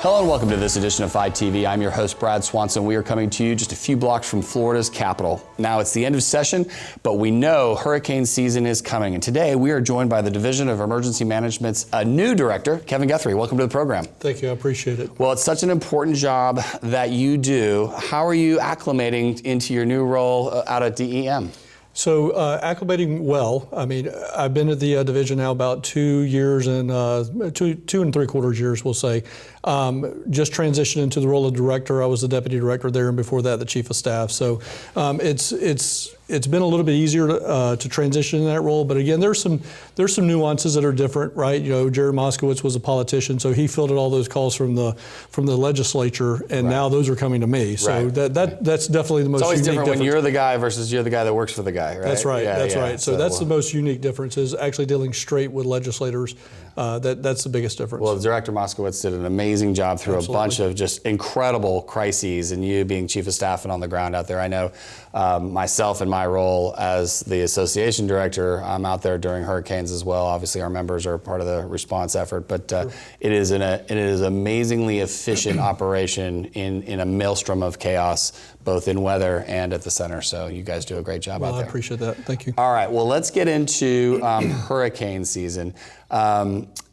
Hello and welcome to this edition of FiTV. I'm your host, Brad Swanson. We are coming to you just a few blocks from Florida's capital. Now it's the end of session, but we know hurricane season is coming. And today we are joined by the Division of Emergency Management's new director, Kevin Guthrie. Welcome to the program. Thank you, I appreciate it. Well, it's such an important job that you do. How are you acclimating into your new role out at DEM? So acclimating well. I mean, I've been at the division now about 2 years and 2.75 years, we'll say. Just transitioned into the role of director. I was the deputy director there, and before that, the chief of staff. So it's been a little bit easier to transition in that role. But again, there's some nuances that are different, right? You know, Jared Moskowitz was a politician, so he fielded all those calls from the legislature, and now those are coming to me. So that's definitely the most. It's always unique different when you're the guy versus you're the guy that works for the guy, right? That's right. Yeah, that's right. So that's the most unique difference, is actually dealing straight with legislators. That's the biggest difference. Well, Director Moskowitz did an amazing job through a bunch of just incredible crises, and you being chief of staff and on the ground out there. I know myself and my role as the association director, I'm out there during hurricanes as well. Obviously, our members are part of the response effort, but it is amazingly efficient operation in a maelstrom of chaos, both in weather and at the center. So you guys do a great job out there. I appreciate that. Thank you. All right. Well, let's get into hurricane season.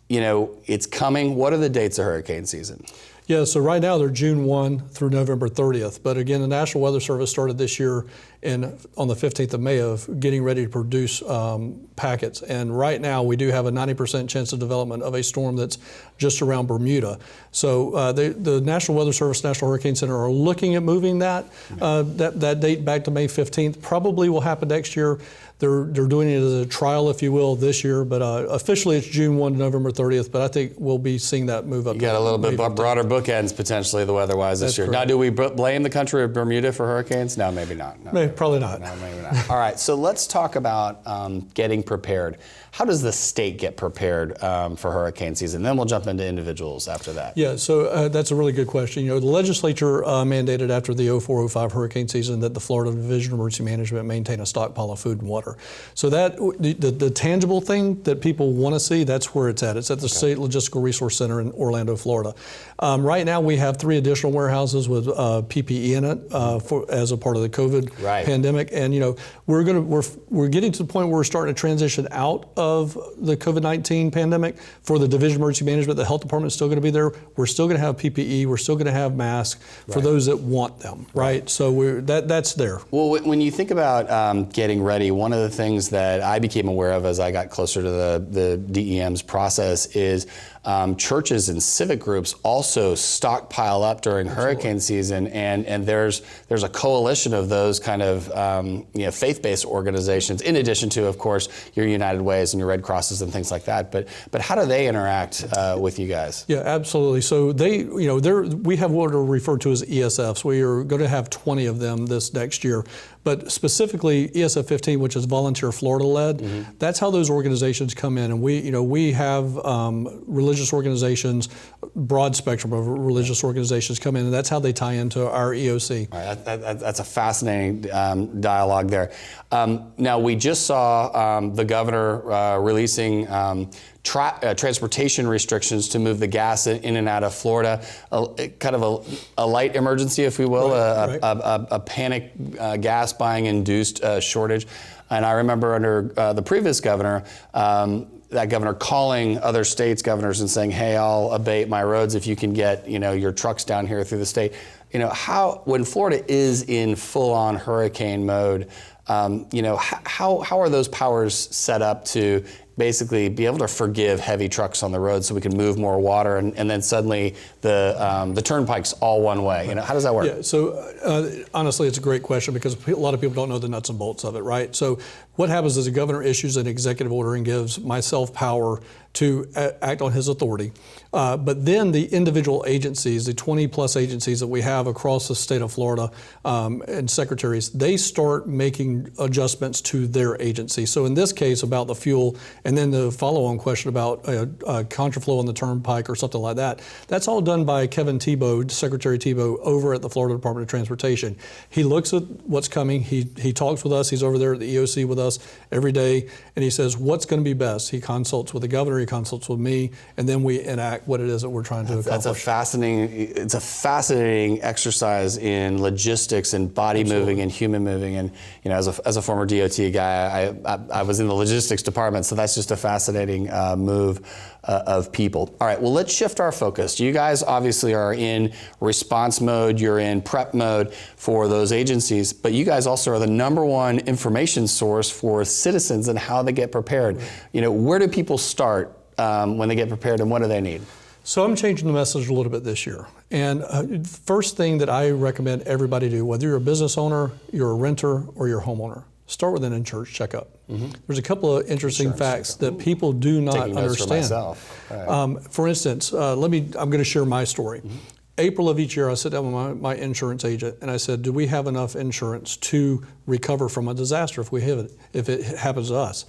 You know, it's coming. What are the dates of hurricane season? Yeah, so right now they're June 1 through November 30th. But again, the National Weather Service started this year on the 15th of May of getting ready to produce packets. And right now we do have a 90% chance of development of a storm that's just around Bermuda. So the National Weather Service, National Hurricane Center are looking at moving that date back to May 15th. Probably will happen next year. They're doing it as a trial, if you will, this year, but officially it's June 1 to November 30th, but I think we'll be seeing that move up. You got a little bit broader bookends potentially, the weather-wise this year. Correct. Now, do we blame the country of Bermuda for hurricanes? No, maybe not. No, probably not. No, maybe not. All right, so let's talk about getting prepared. How does the state get prepared for hurricane season? Then we'll jump into individuals after that. Yeah, so that's a really good question. You know, the legislature mandated after the 04-05 hurricane season that the Florida Division of Emergency Management maintain a stockpile of food and water. So that the tangible thing that people want to see, that's where it's at. It's at the State Logistical Resource Center in Orlando, Florida. Right now we have 3 additional warehouses with PPE in it as a part of the COVID pandemic, and you know we're getting to the point where we're starting to transition out of the COVID-19 pandemic. For the Division of Emergency Management, the health department is still going to be there. We're still going to have PPE. We're still going to have masks for those that want them. Right. So that's there. Well, when you think about getting ready, one of the things that I became aware of as I got closer to the DEM's process is churches and civic groups also stockpile up during hurricane season, and there's a coalition of those kind of faith-based organizations, in addition to, of course, your United Ways and your Red Crosses and things like that. But how do they interact with you guys? Yeah, absolutely. So we have what are referred to as ESFs. We are going to have 20 of them this next year. But specifically ESF 15, which is Volunteer Florida led, that's how those organizations come in. And we have religious organizations, broad spectrum of religious organizations come in, and that's how they tie into our EOC. All right, that's a fascinating dialogue there. Now, we just saw the governor releasing transportation restrictions to move the gas in and out of Florida, kind of a light emergency, if we will, a panic gas buying induced shortage. And I remember under the previous governor, that governor calling other states' governors and saying, "Hey, I'll abate my roads if you can get your trucks down here through the state." When Florida is in full-on hurricane mode, how are those powers set up to basically be able to forgive heavy trucks on the road so we can move more water, and then suddenly the turnpike's all one way? How does that work? Yeah, so honestly, it's a great question because a lot of people don't know the nuts and bolts of it, right? So what happens is the governor issues an executive order and gives myself power to act on his authority. But then the individual agencies, the 20 plus agencies that we have across the state of Florida and secretaries, they start making adjustments to their agency. So in this case about the fuel And then the follow-on question about contraflow on the turnpike or something like that, that's all done by Kevin Tebow, Secretary Tebow, over at the Florida Department of Transportation. He looks at what's coming. He talks with us. He's over there at the EOC with us every day, and he says, what's going to be best? He consults with the governor, he consults with me, and then we enact what it is that we're trying to accomplish. It's a fascinating exercise in logistics and body moving and human moving. And as a former DOT guy, I was in the logistics department, so that's just a fascinating move of people. All right, well, let's shift our focus. You guys obviously are in response mode, you're in prep mode for those agencies, but you guys also are the #1 information source for citizens and how they get prepared. Where do people start when they get prepared, and what do they need? So I'm changing the message a little bit this year. And first thing that I recommend everybody do, whether you're a business owner, you're a renter, or you're a homeowner, start with an insurance checkup. There's a couple of interesting facts that people do not understand. For myself. Right. For instance, I'm going to share my story. April of each year, I sit down with my insurance agent and I said, do we have enough insurance to recover from a disaster if it happens to us?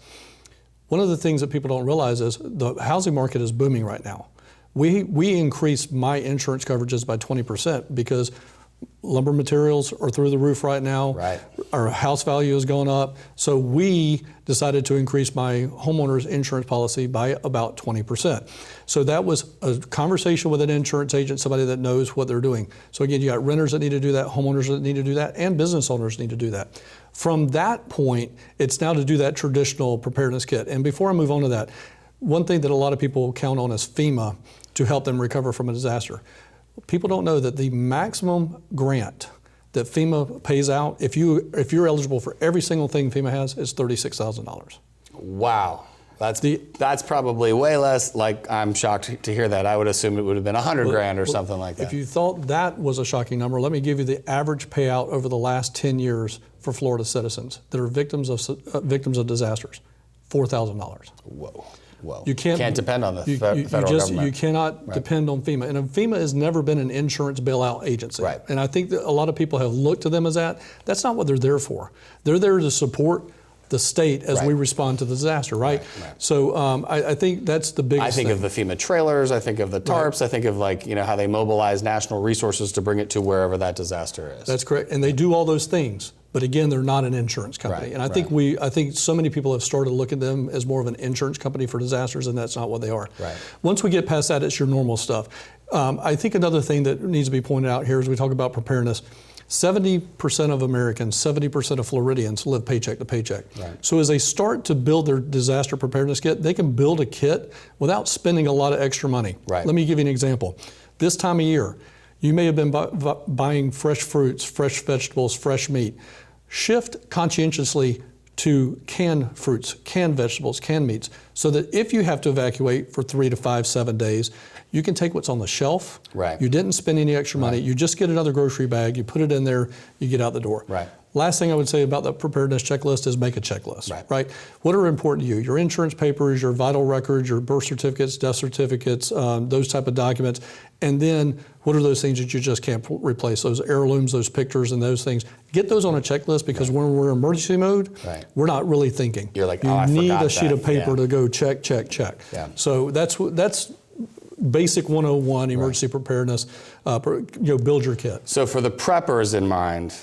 One of the things that people don't realize is the housing market is booming right now. We increased my insurance coverages by 20% because lumber materials are through the roof right now. Right. Our house value has gone up. So we decided to increase my homeowner's insurance policy by about 20%. So that was a conversation with an insurance agent, somebody that knows what they're doing. So again, you got renters that need to do that, homeowners that need to do that, and business owners need to do that. From that point, it's now to do that traditional preparedness kit. And before I move on to that, one thing that a lot of people count on is FEMA to help them recover from a disaster. People don't know that the maximum grant that FEMA pays out, if you're eligible for every single thing FEMA has, is $36,000. Wow. That's probably way less. I'm shocked to hear that. I would assume it would have been $100,000 or something like that. If you thought that was a shocking number, let me give you the average payout over the last 10 years for Florida citizens that are victims of disasters: $4,000. Whoa. You can't depend on the federal government. You cannot depend on FEMA. And FEMA has never been an insurance bailout agency. Right. And I think that a lot of people have looked to them as that. That's not what they're there for. They're there to support the state as we respond to the disaster, right? So I think that's the biggest I think thing. of the FEMA trailers, I think of the tarps, I think of how they mobilize national resources to bring it to wherever that disaster is. That's correct. And they do all those things. But again, they're not an insurance company. And I think so many people have started to look at them as more of an insurance company for disasters, and that's not what they are. Right. Once we get past that, it's your normal stuff. I think another thing that needs to be pointed out here as we talk about preparedness, 70% of Americans, 70% of Floridians live paycheck to paycheck. Right. So as they start to build their disaster preparedness kit, they can build a kit without spending a lot of extra money. Right. Let me give you an example. This time of year, you may have been buying fresh fruits, fresh vegetables, fresh meat. Shift conscientiously to canned fruits, canned vegetables, canned meats, so that if you have to evacuate for 3 to 5, 7 days, you can take what's on the shelf. Right. You didn't spend any extra money. You just get another grocery bag, you put it in there, you get out the door. Right. Last thing I would say about the preparedness checklist is make a checklist, right? What are important to you? Your insurance papers, your vital records, your birth certificates, death certificates, those type of documents. And then what are those things that you just can't replace? Those heirlooms, those pictures, and those things. Get those on a checklist because when we're in emergency mode, we're not really thinking. You're like, I need a sheet that. of paper to go check. Yeah. So that's basic 101 emergency preparedness. Build your kit. So for the preppers in mind,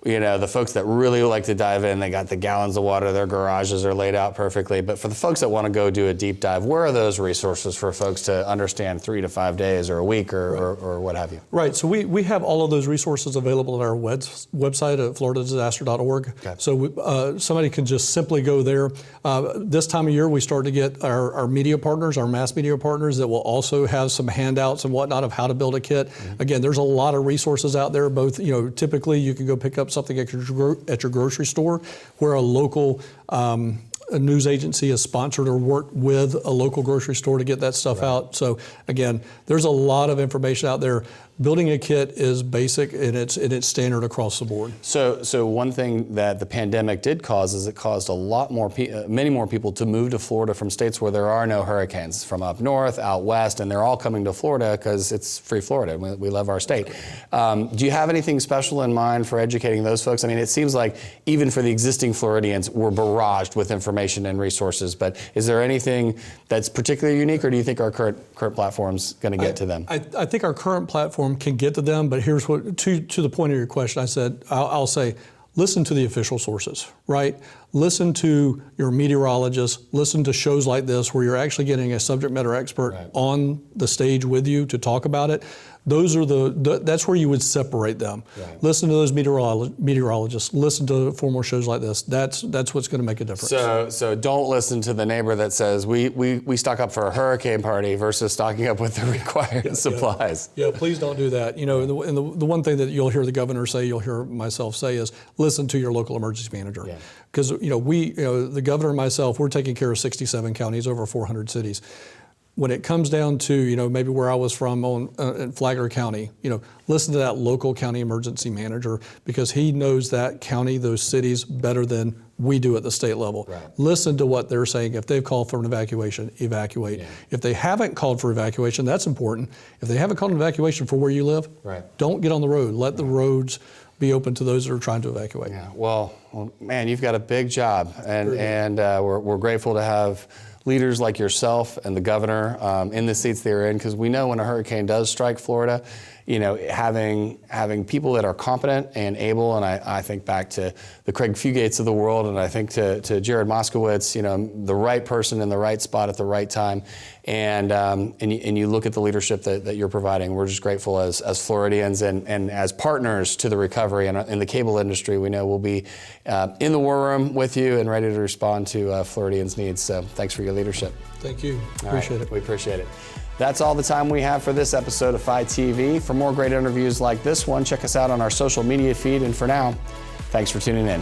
the folks that really like to dive in, they got the gallons of water, their garages are laid out perfectly. But for the folks that want to go do a deep dive, where are those resources for folks to understand 3 to 5 days or a week or what have you? Right. So we have all of those resources available at our website at floridadisaster.org. Okay. So somebody can just simply go there. This time of year, we start to get our media partners, our mass media partners that will also have some handouts and whatnot of how to build a kit. Mm-hmm. Again, there's a lot of resources out there. Both, typically you can go pick up something at your grocery store where a local a news agency has sponsored or worked with a local grocery store to get that stuff out. So again, there's a lot of information out there. building a kit is basic and it's standard across the board. So one thing that the pandemic did cause is it caused a lot more, many more people to move to Florida from states where there are no hurricanes, from up north, out west, and they're all coming to Florida because it's free Florida. We love our state. Do you have anything special in mind for educating those folks? I mean, it seems like even for the existing Floridians, we're barraged with information and resources, but is there anything that's particularly unique, or do you think our current platform's going to get to them? I think our current platform can get to them, but here's what, to the point of your question, I'll say, listen to the official sources, right? Listen to your meteorologists, listen to shows like this where you're actually getting a subject matter expert on the stage with you to talk about it. Those are that's where you would separate them. Right. Listen to those meteorologists, listen to formal shows like this. That's what's going to make a difference. So don't listen to the neighbor that says we stock up for a hurricane party versus stocking up with the required supplies. Yeah, please don't do that. You know, and the one thing that you'll hear the governor say, you'll hear myself say is listen to your local emergency manager. Because the governor and myself, we're taking care of 67 counties, over 400 cities. When it comes down to, maybe where I was from in Flagler County, listen to that local county emergency manager, because he knows that county, those cities better than we do at the state level. Right. Listen to what they're saying. If they've called for an evacuation, evacuate. Yeah. If they haven't called for evacuation, that's important. If they haven't called an evacuation for where you live, don't get on the road. Let the roads be open to those that are trying to evacuate. Yeah. Well, man, you've got a big job, and we're grateful to have leaders like yourself and the governor in the seats they're in, because we know when a hurricane does strike Florida, having people that are competent and able, and I think back to the Craig Fugates of the world, and I think to Jared Moskowitz, the right person in the right spot at the right time, and you look at the leadership that you're providing. We're just grateful as Floridians and as partners to the recovery, and in the cable industry, we know we'll be in the war room with you and ready to respond to Floridians' needs. So thanks for your leadership. Thank you. Appreciate it. We appreciate it. That's all the time we have for this episode of FiTV. For more great interviews like this one, check us out on our social media feed. And for now, thanks for tuning in.